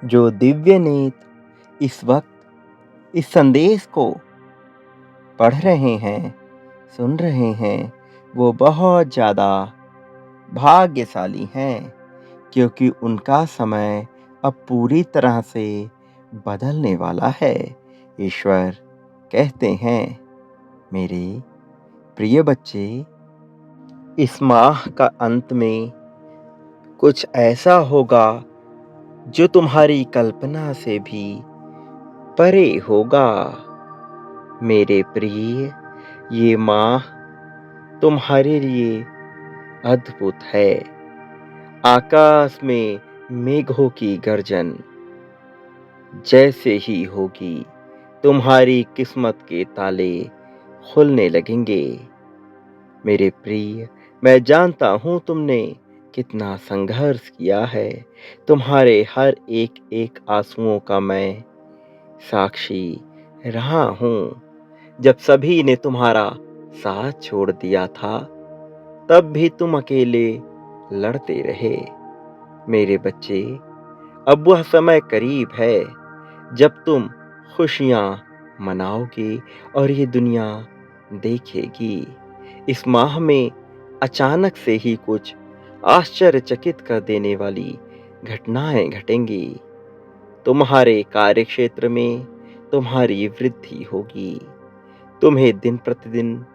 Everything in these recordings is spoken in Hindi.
जो दिव्य नेत्र इस वक्त इस संदेश को पढ़ रहे हैं, सुन रहे हैं, वो बहुत ज़्यादा भाग्यशाली हैं, क्योंकि उनका समय अब पूरी तरह से बदलने वाला है। ईश्वर कहते हैं, मेरे प्रिय बच्चे, इस माह का अंत में कुछ ऐसा होगा जो तुम्हारी कल्पना से भी परे होगा। मेरे प्रिय, ये माह तुम्हारे लिए अद्भुत है। आकाश में मेघों की गर्जन जैसे ही होगी, तुम्हारी किस्मत के ताले खुलने लगेंगे। मेरे प्रिय, मैं जानता हूँ तुमने कितना संघर्ष किया है। तुम्हारे हर एक एक आंसुओं का मैं साक्षी रहा हूँ। जब सभी ने तुम्हारा साथ छोड़ दिया था, तब भी तुम अकेले लड़ते रहे। मेरे बच्चे, अब वह समय करीब है जब तुम खुशियाँ मनाओगे और ये दुनिया देखेगी। इस माह में अचानक से ही कुछ आश्चर्यचकित कर देने वाली घटनाएं घटेंगी। तुम्हारे कार्यक्षेत्र में तुम्हारी वृद्धि होगी। तुम्हें दिन प्रतिदिन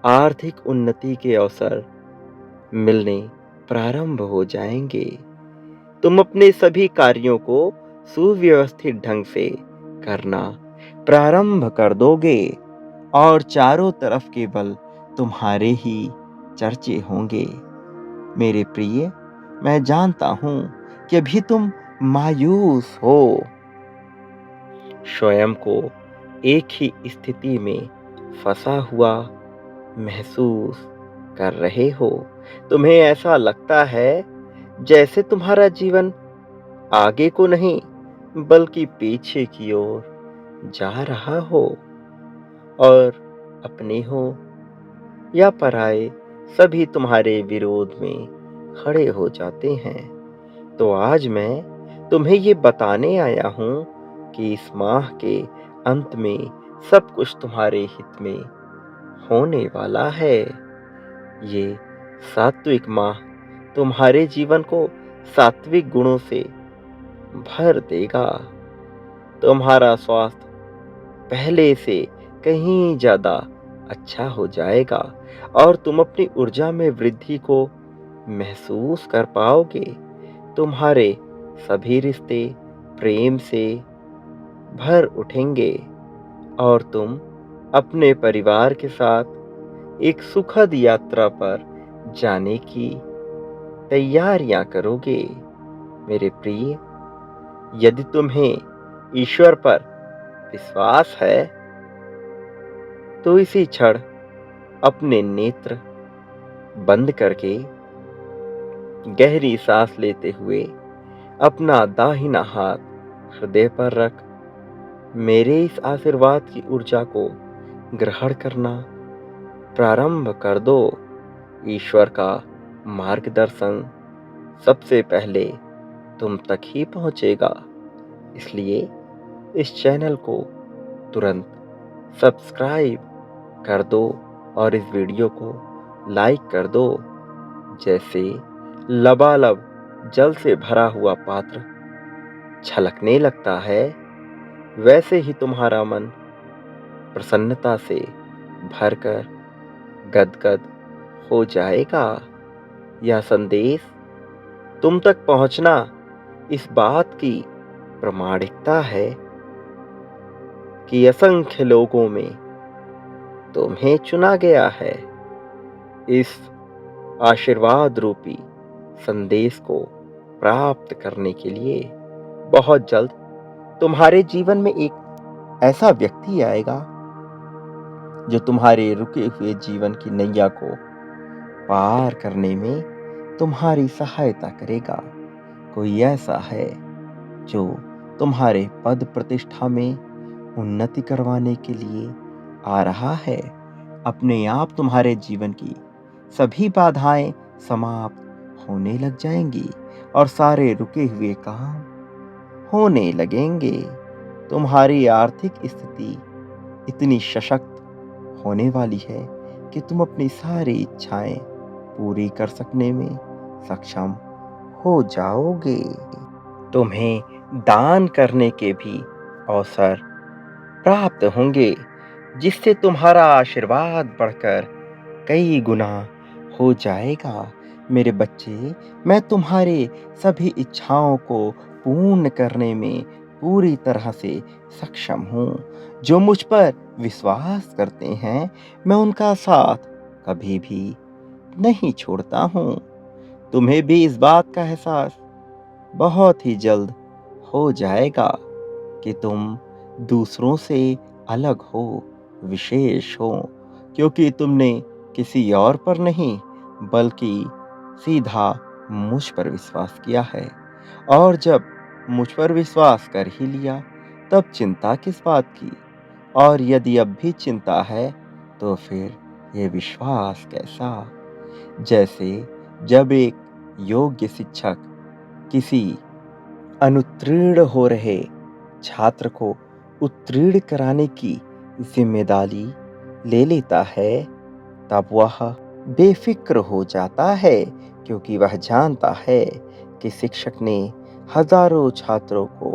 आर्थिक उन्नति के अवसर मिलने प्रारंभ हो जाएंगे। तुम अपने सभी कार्यों को सुव्यवस्थित ढंग से करना प्रारंभ कर दोगे और चारों तरफ केवल तुम्हारे ही चर्चे होंगे। मेरे प्रिय, मैं जानता हूं कि अभी तुम मायूस हो, स्वयं को एक ही स्थिति में फंसा हुआ महसूस कर रहे हो। तुम्हें ऐसा लगता है जैसे तुम्हारा जीवन आगे को नहीं बल्कि पीछे की ओर जा रहा हो, और अपने हो या पराए सभी तुम्हारे विरोध में खड़े हो जाते हैं। तो आज मैं तुम्हें ये बताने आया हूँ कि इस माह के अंत में सब कुछ तुम्हारे हित में होने वाला है। ये सात्विक माह तुम्हारे जीवन को सात्विक गुणों से भर देगा। तुम्हारा स्वास्थ्य पहले से कहीं ज्यादा अच्छा हो जाएगा और तुम अपनी ऊर्जा में वृद्धि को महसूस कर पाओगे। तुम्हारे सभी रिश्ते प्रेम से भर उठेंगे और तुम अपने परिवार के साथ एक सुखद यात्रा पर जाने की तैयारियां करोगे। मेरे प्रिय, यदि तुम्हें ईश्वर पर विश्वास है, तो इसी क्षण अपने नेत्र बंद करके गहरी सांस लेते हुए अपना दाहिना हाथ हृदय पर रख मेरे इस आशीर्वाद की ऊर्जा को ग्रहण करना प्रारंभ कर दो। ईश्वर का मार्गदर्शन सबसे पहले तुम तक ही पहुंचेगा, इसलिए इस चैनल को तुरंत सब्सक्राइब कर दो और इस वीडियो को लाइक कर दो। जैसे लबालब जल से भरा हुआ पात्र छलकने लगता है, वैसे ही तुम्हारा मन प्रसन्नता से भरकर गदगद हो जाएगा। यह संदेश तुम तक पहुंचना इस बात की प्रामाणिकता है कि असंख्य लोगों में तुम्हें चुना गया है। इस आशीर्वाद रूपी संदेश को प्राप्त करने के लिए बहुत जल्द तुम्हारे जीवन में एक ऐसा व्यक्ति आएगा जो तुम्हारे रुके हुए जीवन की नैया को पार करने में तुम्हारी सहायता करेगा। कोई ऐसा है जो तुम्हारे पद प्रतिष्ठा में उन्नति करवाने के लिए आ रहा है। अपने आप तुम्हारे जीवन की सभी बाधाएं समाप्त होने लग जाएंगी और सारे रुके हुए काम होने लगेंगे। तुम्हारी आर्थिक स्थिति इतनी सशक्त होने वाली है कि तुम अपनी सारी इच्छाएं पूरी कर सकने में सक्षम हो जाओगे। तुम्हें दान करने के भी अवसर प्राप्त होंगे, जिससे तुम्हारा आशीर्वाद बढ़कर कई गुना हो जाएगा। मेरे बच्चे, मैं तुम्हारे सभी इच्छाओं को पूर्ण करने में पूरी तरह से सक्षम हूँ। जो मुझ पर विश्वास करते हैं, मैं उनका साथ कभी भी नहीं छोड़ता हूँ। तुम्हें भी इस बात का एहसास बहुत ही जल्द हो जाएगा कि तुम दूसरों से अलग हो, विशेष हो, क्योंकि तुमने किसी और पर नहीं बल्कि सीधा मुझ पर विश्वास किया है। और जब मुझ पर विश्वास कर ही लिया, तब चिंता किस बात की? और यदि अब भी चिंता है, तो फिर ये विश्वास कैसा? जैसे जब एक योग्य शिक्षक किसी अनुत्तीर्ण हो रहे छात्र को उत्तीर्ण कराने की जिम्मेदारी ले लेता है, तब वह बेफिक्र हो जाता है, क्योंकि वह जानता है कि शिक्षक ने हजारों छात्रों को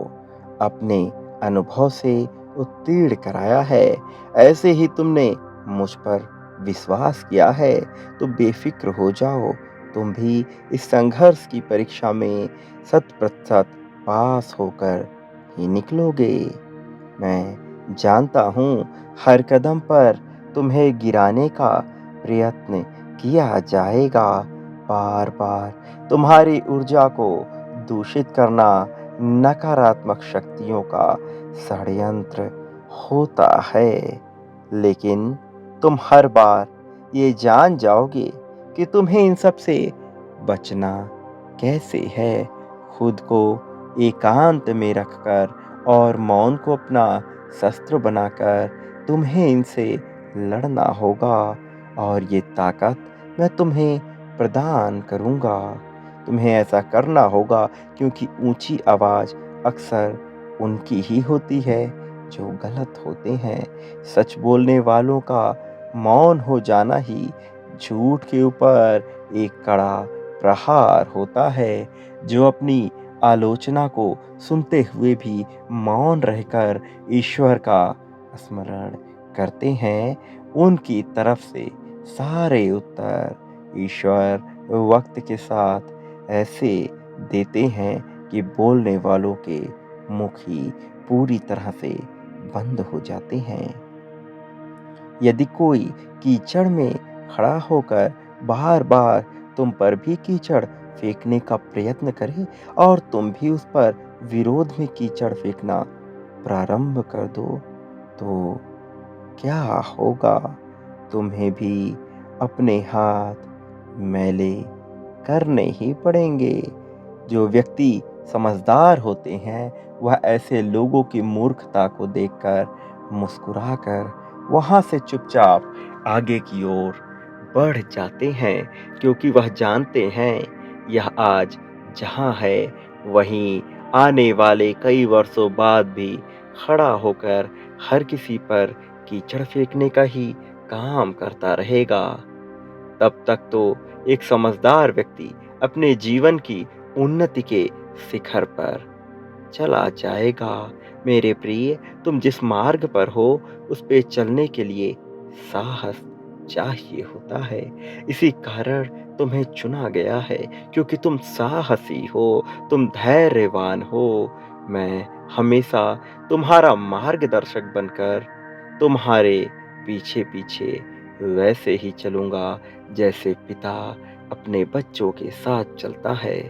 अपने अनुभव से उत्तीर्ण कराया है। ऐसे ही तुमने मुझ पर विश्वास किया है, तो बेफिक्र हो जाओ। तुम भी इस संघर्ष की परीक्षा में 100% पास होकर ही निकलोगे। मैं जानता हूँ, हर कदम पर तुम्हें गिराने का प्रयत्न किया जाएगा। बार बार तुम्हारी ऊर्जा को दूषित करना नकारात्मक शक्तियों का षड्यंत्र होता है। लेकिन तुम हर बार ये जान जाओगे कि तुम्हें इन सब से बचना कैसे है। खुद को एकांत में रखकर और मौन को अपना शस्त्र बनाकर तुम्हें इनसे लड़ना होगा। और ये ताकत मैं तुम्हें प्रदान करूंगा। तुम्हें ऐसा करना होगा, क्योंकि ऊंची आवाज अक्सर उनकी ही होती है जो गलत होते हैं। सच बोलने वालों का मौन हो जाना ही झूठ के ऊपर एक कड़ा प्रहार होता है। जो अपनी आलोचना को सुनते हुए भी मौन रहकर ईश्वर का स्मरण करते हैं, उनकी तरफ से सारे उत्तर ईश्वर वक्त के साथ ऐसे देते हैं कि बोलने वालों के मुख ही पूरी तरह से बंद हो जाते हैं। यदि कोई कीचड़ में खड़ा होकर बार बार तुम पर भी कीचड़ फेंकने का प्रयत्न करे, और तुम भी उस पर विरोध में कीचड़ फेंकना प्रारंभ कर दो, तो क्या होगा? तुम्हें भी अपने हाथ मैले करने ही पड़ेंगे। जो व्यक्ति समझदार होते हैं, वह ऐसे लोगों की मूर्खता को देखकर मुस्कुराकर वहां से चुपचाप आगे की ओर बढ़ जाते हैं, क्योंकि वह जानते हैं यह आज जहां है, वहीं आने वाले कई वर्षों बाद भी खड़ा होकर हर किसी पर कीचड़ फेंकने का ही काम करता रहेगा। तब तक तो एक समझदार व्यक्ति अपने जीवन की उन्नति के शिखर पर चला जाएगा। मेरे प्रिय, तुम जिस मार्ग पर हो, उस पे चलने के लिए साहस चाहिए होता है। इसी कारण तुम्हें चुना गया है, क्योंकि तुम साहसी हो, तुम धैर्यवान हो। मैं हमेशा तुम्हारा मार्गदर्शक बनकर तुम्हारे पीछे पीछे वैसे ही चलूंगा, जैसे पिता अपने बच्चों के साथ चलता है।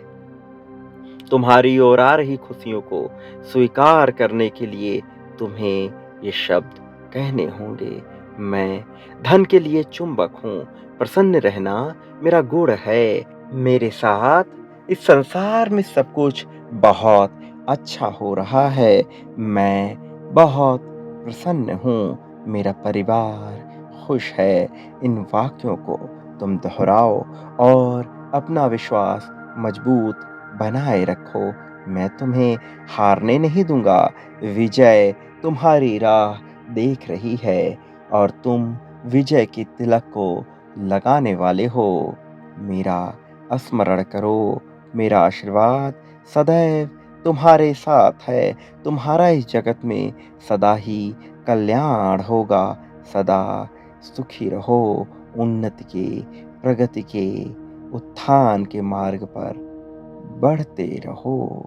तुम्हारी ओर आ रही खुशियों को स्वीकार करने के लिए तुम्हें ये शब्द कहने होंगे। मैं धन के लिए चुंबक हूँ, प्रसन्न रहना मेरा गुण है। मेरे साथ इस संसार में सब कुछ बहुत अच्छा हो रहा है। मैं बहुत प्रसन्न हूँ, मेरा परिवार खुश है। इन वाक्यों को तुम दोहराओ और अपना विश्वास मजबूत बनाए रखो। मैं तुम्हें हारने नहीं दूँगा। विजय तुम्हारी राह देख रही है और तुम विजय की तिलक को लगाने वाले हो। मेरा स्मरण करो, मेरा आशीर्वाद सदैव तुम्हारे साथ है। तुम्हारा इस जगत में सदा ही कल्याण होगा। सदा सुखी रहो, उन्नति के, प्रगति के, उत्थान के मार्ग पर बढ़ते रहो।